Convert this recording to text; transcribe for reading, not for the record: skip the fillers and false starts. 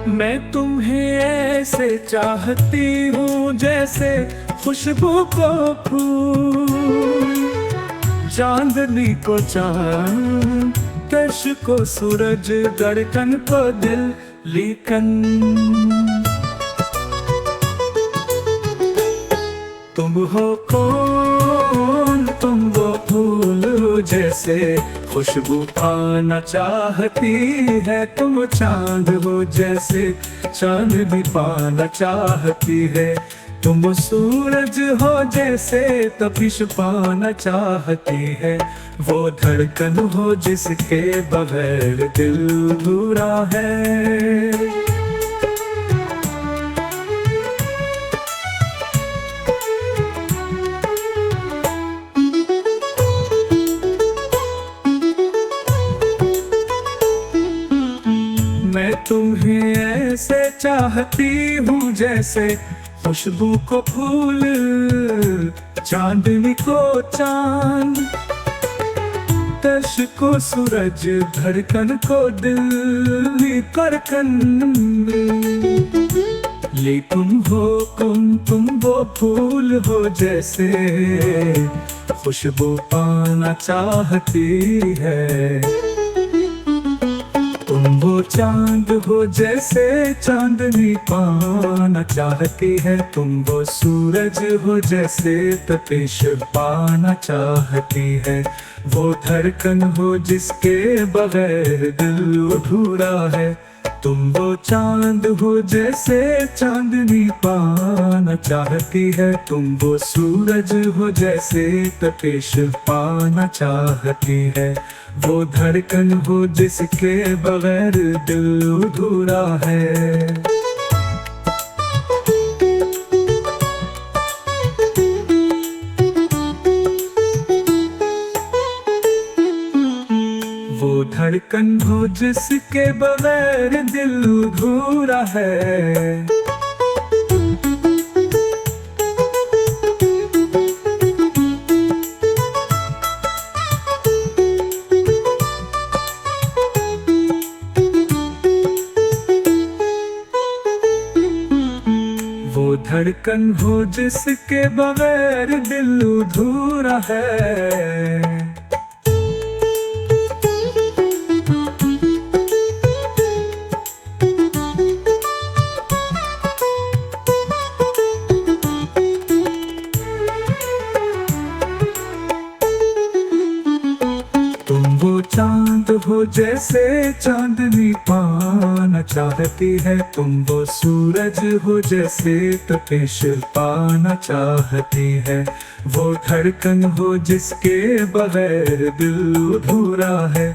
मैं तुम्हें ऐसे चाहती हूँ जैसे खुशबू को फूल, चांदनी को चांद, दर्श को सूरज, धड़कन को दिल, लेकिन तुम हो कौन? तुम वो फूल हो जैसे खुशबू पाना चाहती है, तुम चांद हो जैसे चांदनी पाना चाहती है, तुम सूरज हो जैसे तपिश पाना चाहती है, वो धड़कन हो जिसके बगैर दिल अधूरा है। मैं तुम्हें ऐसे चाहती हूँ जैसे खुशबू को फूल, चांदनी को चांद, दर्श को सूरज, धड़कन को दिल, करकन। ले तुम हो तुम वो फूल हो जैसे खुशबू पाना चाहती है, तुम वो चांद हो जैसे चांदनी पाना चाहती है, तुम वो सूरज हो जैसे तपिश पाना चाहती है, वो धड़कन हो जिसके बगैर दिल अधूरा है, तुम वो चांद हो जैसे चांदनी पाना चाहती है, तुम वो सूरज हो जैसे तपिश पाना चाहती है, वो धड़कन हो जिसके बगैर दिल अधूरा है। वो धड़कन हो जिसके बगैर दिल अधूरा है। वो धड़कन हो जिसके बगैर दिल अधूरा है। तुम वो चांद हो जैसे चांदनी पाना चाहती है, तुम वो सूरज हो जैसे तपिश पाना चाहती है, वो धड़कन हो जिसके बगैर दिल अधूरा है।